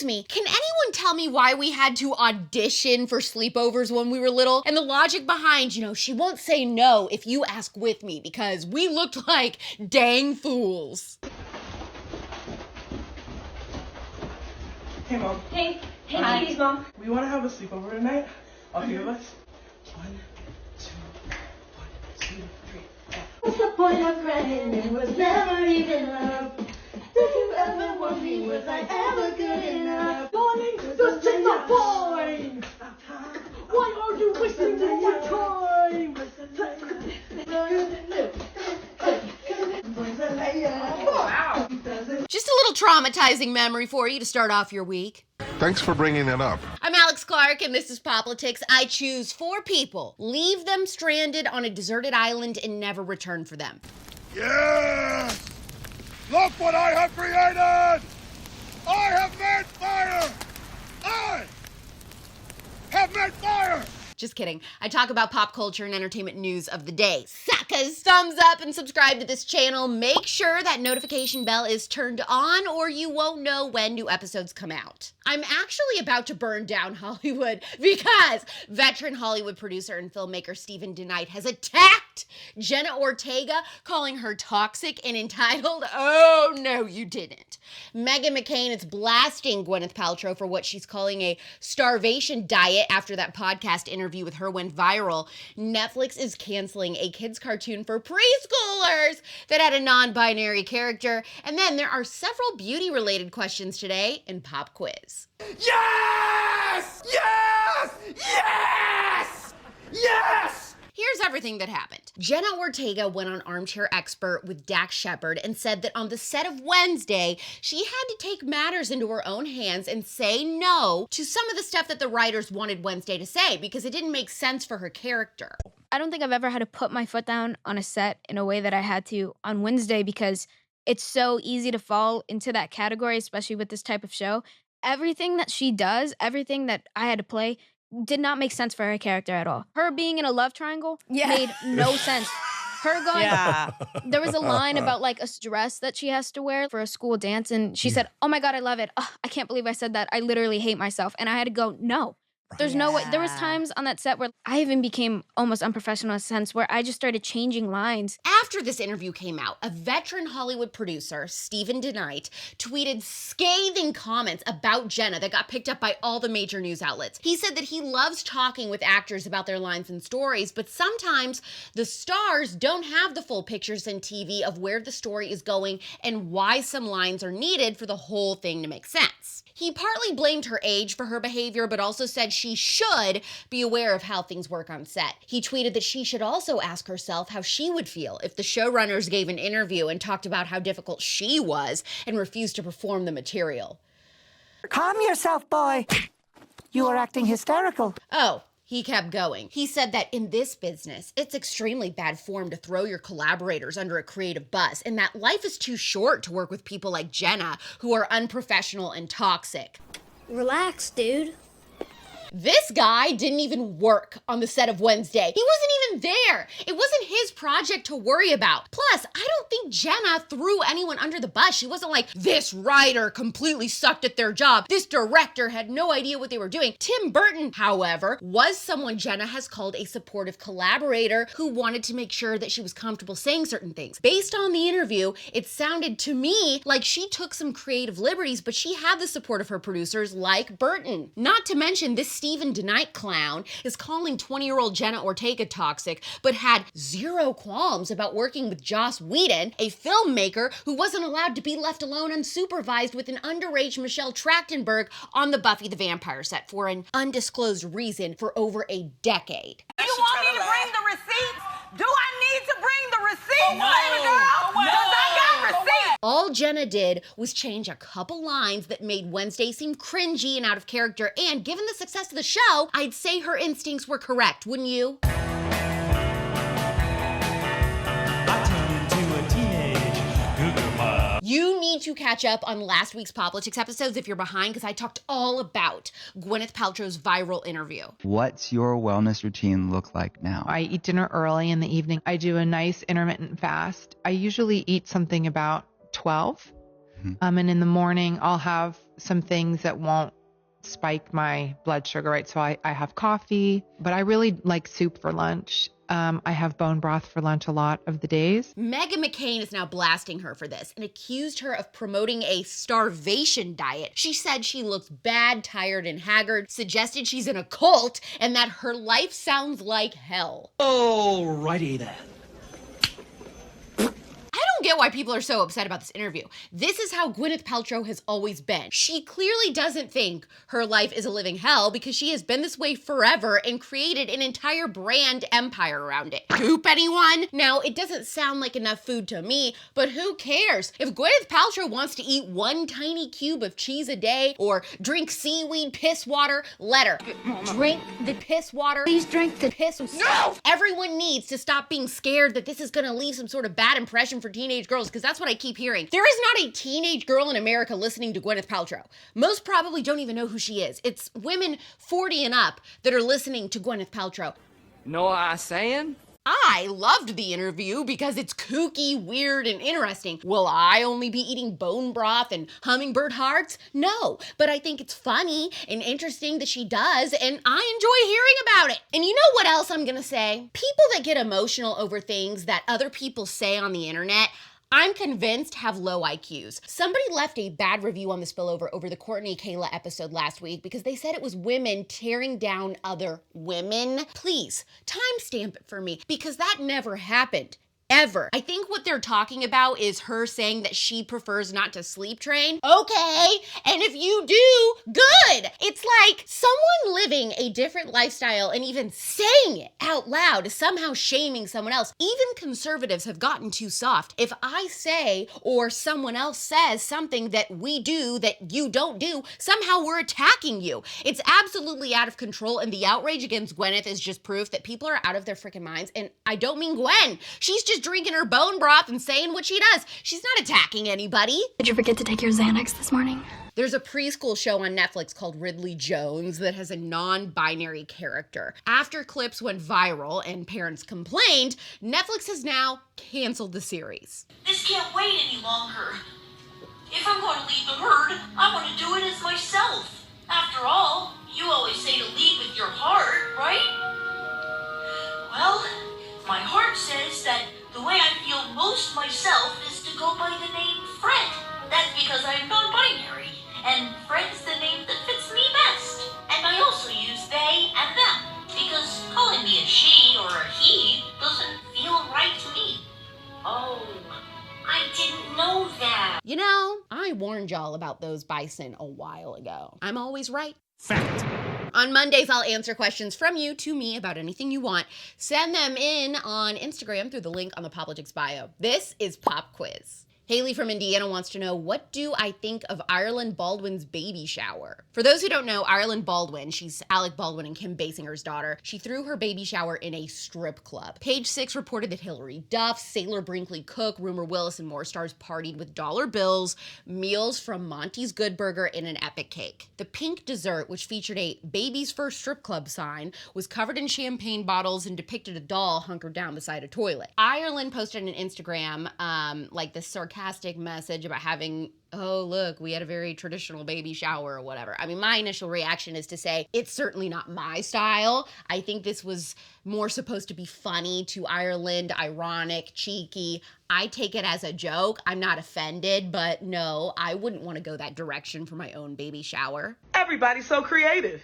Excuse me, can anyone tell me why we had to audition for sleepovers when we were little? And the logic behind, she won't say no if you ask with me because we looked like dang fools. Hey, Mom. Hey, ladies, Mom. We want to have a sleepover tonight. All three of us. 1, 2, 1, 2, 3. What's the point of crying? It was never even love. Did you ever want me? Was I ever good enough? Darling, this is the point. Why are you wasting my time? Wow. Just a little traumatizing memory for you to start off your week. Thanks for bringing it up. I'm Alex Clark, and this is Politics. I choose 4 people, leave them stranded on a deserted island, and never return for them. Yes! Look what I have created! I have made fire! I have made fire! Just kidding. I talk about pop culture and entertainment news of the day. Suckers! Thumbs up and subscribe to this channel. Make sure that notification bell is turned on or you won't know when new episodes come out. I'm actually about to burn down Hollywood because veteran Hollywood producer and filmmaker Steven DeKnight has attacked Jenna Ortega, calling her toxic and entitled. Oh, no, you didn't. Meghan McCain is blasting Gwyneth Paltrow for what she's calling a starvation diet after that podcast interview with her went viral. Netflix is canceling a kids' cartoon for preschoolers that had a non-binary character. And then there are several beauty-related questions today in Pop Quiz. Yes! Yes! Yes! Yes! Here's everything that happened. Jenna Ortega went on Armchair Expert with Dax Shepard and said that on the set of Wednesday, she had to take matters into her own hands and say no to some of the stuff that the writers wanted Wednesday to say because it didn't make sense for her character. I don't think I've ever had to put my foot down on a set in a way that I had to on Wednesday because it's so easy to fall into that category, especially with this type of show. Everything that she does, everything that I had to play, did not make sense for her character at all. Her being in a love triangle made no sense. Her going, there was a line about like a dress that she has to wear for a school dance, and she said, "Oh my God, I love it. Oh, I can't believe I said that. I literally hate myself." And I had to go, no. There's no way. There was times on that set where I even became almost unprofessional in a sense where I just started changing lines. After this interview came out, a veteran Hollywood producer, Steven DeKnight, tweeted scathing comments about Jenna that got picked up by all the major news outlets. He said that he loves talking with actors about their lines and stories, but sometimes the stars don't have the full pictures in TV of where the story is going and why some lines are needed for the whole thing to make sense. He partly blamed her age for her behavior, but also said she should be aware of how things work on set. He tweeted that she should also ask herself how she would feel if the showrunners gave an interview and talked about how difficult she was and refused to perform the material. Calm yourself, boy. You are acting hysterical. Oh. He kept going. He said that in this business, it's extremely bad form to throw your collaborators under a creative bus, and that life is too short to work with people like Jenna, who are unprofessional and toxic. Relax, dude. This guy didn't even work on the set of Wednesday. He wasn't even there. It wasn't his project to worry about. Plus, I don't think Jenna threw anyone under the bus. She wasn't like, this writer completely sucked at their job. This director had no idea what they were doing. Tim Burton, however, was someone Jenna has called a supportive collaborator who wanted to make sure that she was comfortable saying certain things. Based on the interview, it sounded to me like she took some creative liberties, but she had the support of her producers like Burton. Not to mention this Steven DeKnight clown is calling 20-year-old Jenna Ortega toxic, but had zero qualms about working with Joss Whedon, a filmmaker who wasn't allowed to be left alone unsupervised with an underage Michelle Trachtenberg on the Buffy the Vampire set for an undisclosed reason for over a decade. You want me to bring the receipts? Do I need to bring the receipts, baby girl? Because I got receipts. All Jenna did was change a couple lines that made Wednesday seem cringy and out of character, and given the success of the show, I'd say her instincts were correct, wouldn't you? You need to catch up on last week's Politics episodes if you're behind, because I talked all about Gwyneth Paltrow's viral interview. What's your wellness routine look like now? I eat dinner early in the evening. I do a nice intermittent fast. I usually eat something about 12. And in the morning, I'll have some things that won't spike my blood sugar, right? So I have coffee, but I really like soup for lunch. I have bone broth for lunch a lot of the days. Meghan McCain is now blasting her for this and accused her of promoting a starvation diet. She said she looks bad, tired, and haggard, suggested she's in a cult, and that her life sounds like hell. Alrighty then. I don't get why people are so upset about this interview. This is how Gwyneth Paltrow has always been. She clearly doesn't think her life is a living hell because she has been this way forever and created an entire brand empire around it. Goop, anyone? Now, it doesn't sound like enough food to me, but who cares? If Gwyneth Paltrow wants to eat one tiny cube of cheese a day or drink seaweed piss water, let her. Drink the piss water. Please drink the piss. No! Everyone needs to stop being scared that this is gonna leave some sort of bad impression for teenage girls, because that's what I keep hearing. There is not a teenage girl in America listening to Gwyneth Paltrow. Most probably don't even know who she is. It's women 40 and up that are listening to Gwyneth Paltrow. Know what I'm saying? I loved the interview because it's kooky, weird, and interesting. Will I only be eating bone broth and hummingbird hearts? No, but I think it's funny and interesting that she does, and I enjoy hearing about it. And you know what else I'm gonna say? People that get emotional over things that other people say on the internet, I'm convinced have low IQs. Somebody left a bad review on the spillover over the Kourtney Kayla episode last week because they said it was women tearing down other women. Please, timestamp it for me because that never happened. Ever. I think what they're talking about is her saying that she prefers not to sleep train. Okay, and if you do, good. It's like someone living a different lifestyle and even saying it out loud is somehow shaming someone else. Even conservatives have gotten too soft. If I say or someone else says something that we do that you don't do, somehow we're attacking you. It's absolutely out of control, and the outrage against Gwyneth is just proof that people are out of their freaking minds. And I don't mean Gwen. She's just drinking her bone broth and saying what she does. She's not attacking anybody. Did you forget to take your Xanax this morning? There's a preschool show on Netflix called Ridley Jones that has a non-binary character. After clips went viral and parents complained, Netflix has now canceled the series. This can't wait any longer. If I'm going to lead the herd, I want to do it as myself. After all, you always say to lead with your heart, right? Well, my heart says that the way I feel most myself is to go by the name Fred. That's because I'm non-binary, and Fred's the name that fits me best. And I also use they and them, because calling me a she or a he doesn't feel right to me. Oh, I didn't know that. You know, I warned y'all about those bison a while ago. I'm always right. Fact. On Mondays, I'll answer questions from you to me about anything you want. Send them in on Instagram through the link on the Politics bio. This is Pop Quiz. Haley from Indiana wants to know, what do I think of Ireland Baldwin's baby shower? For those who don't know, Ireland Baldwin, she's Alec Baldwin and Kim Basinger's daughter, she threw her baby shower in a strip club. Page 6 reported that Hillary Duff, Sailor Brinkley Cook, Rumor Willis, and more stars partied with dollar bills, meals from Monty's Good Burger, and an epic cake. The pink dessert, which featured a baby's first strip club sign, was covered in champagne bottles and depicted a doll hunkered down beside a toilet. Ireland posted on Instagram, like this sarcastic message about having, oh, look, we had a very traditional baby shower or whatever. I mean, my initial reaction is to say, it's certainly not my style. I think this was more supposed to be funny to Ireland, ironic, cheeky. I take it as a joke. I'm not offended, but no, I wouldn't want to go that direction for my own baby shower. Everybody's so creative.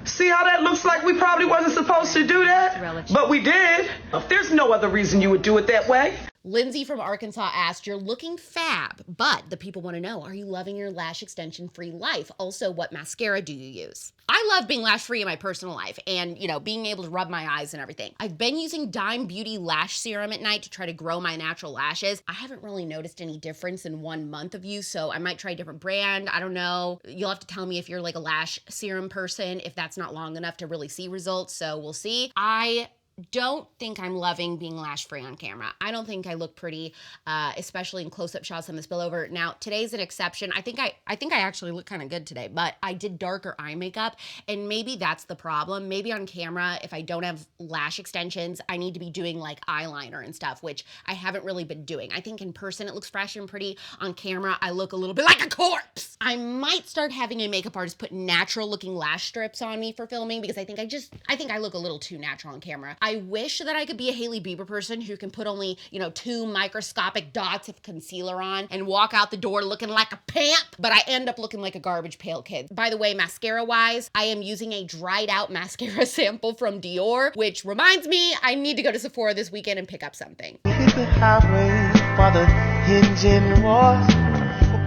See how that looks like we probably wasn't supposed to do that? But we did. There's no other reason you would do it that way. Lindsay from Arkansas asked, you're looking fab, but the people want to know, are you loving your lash extension free life? Also, what mascara do you use? I love being lash free in my personal life and, you know, being able to rub my eyes and everything. I've been using Dime Beauty lash serum at night to try to grow my natural lashes. I haven't really noticed any difference in 1 month of use, so I might try a different brand. I don't know. You'll have to tell me if you're like a lash serum person, if that's not long enough to really see results, so we'll see. I don't think I'm loving being lash free on camera. I don't think I look pretty, especially in close-up shots on the spillover. Now, today's an exception. I think I actually look kind of good today, but I did darker eye makeup, and maybe that's the problem. Maybe on camera, if I don't have lash extensions, I need to be doing like eyeliner and stuff, which I haven't really been doing. I think in person it looks fresh and pretty. On camera, I look a little bit like a corpse. I might start having a makeup artist put natural looking lash strips on me for filming, because I think I look a little too natural on camera. I wish that I could be a Hailey Bieber person who can put only, 2 microscopic dots of concealer on and walk out the door looking like a pimp, but I end up looking like a garbage pail kid. By the way, mascara wise, I am using a dried out mascara sample from Dior, which reminds me I need to go to Sephora this weekend and pick up something.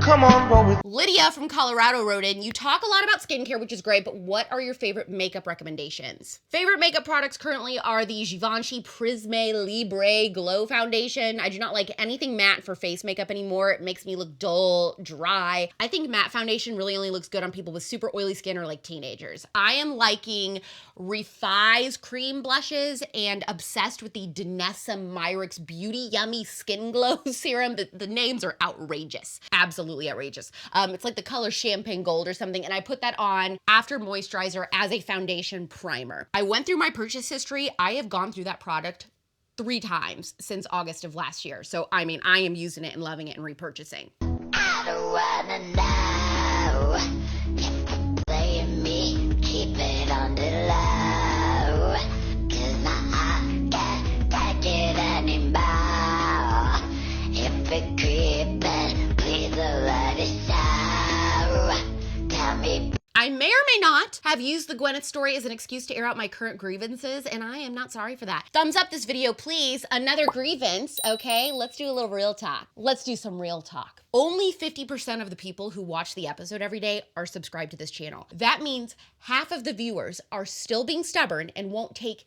Come on, roll with. Lydia from Colorado wrote in, you talk a lot about skincare, which is great, but what are your favorite makeup recommendations? Favorite makeup products currently are the Givenchy Prisme Libre Glow Foundation. I do not like anything matte for face makeup anymore. It makes me look dull, dry. I think matte foundation really only looks good on people with super oily skin or like teenagers. I am liking Refy's cream blushes and obsessed with the Danessa Myricks Beauty Yummy Skin Glow Serum. The names are outrageous. Absolutely outrageous. It's like the color champagne gold or something, and I put that on after moisturizer as a foundation primer. I went through my purchase history. I have gone through that product 3 times since August of last year. So, I mean, I am using it and loving it and repurchasing. I don't wanna know if you're playing me, keep it on the low, 'cause now I can't take it anymore. If it creeping, please let it show. Tell me. I may or may not have used the Gwyneth story as an excuse to air out my current grievances, and I am not sorry for that. Thumbs up this video, please. Another grievance, okay? Let's do a little real talk. Let's do some real talk. Only 50% of the people who watch the episode every day are subscribed to this channel. That means half of the viewers are still being stubborn and won't take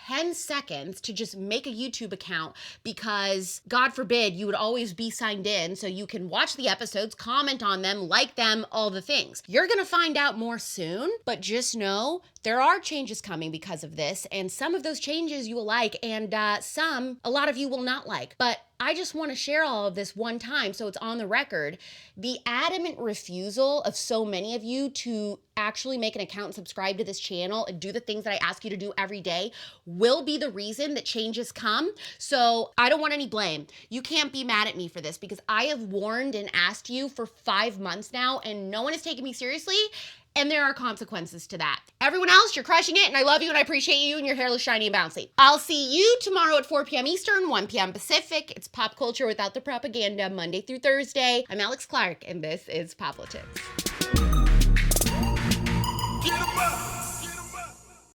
10 seconds to just make a YouTube account because, God forbid, you would always be signed in so you can watch the episodes, comment on them, like them, all the things. You're gonna find out more soon, but just know there are changes coming because of this, and some of those changes you will like, and some, a lot of you will not like. But I just want to share all of this one time so it's on the record. The adamant refusal of so many of you to actually make an account and subscribe to this channel and do the things that I ask you to do every day will be the reason that changes come. So I don't want any blame. You can't be mad at me for this because I have warned and asked you for 5 months now and no one has taken me seriously. And there are consequences to that. Everyone else, you're crushing it, and I love you, and I appreciate you, and your hair looks shiny and bouncy. I'll see you tomorrow at 4 p.m. Eastern, 1 p.m. Pacific. It's pop culture without the propaganda, Monday through Thursday. I'm Alex Clark, and this is Poplitics.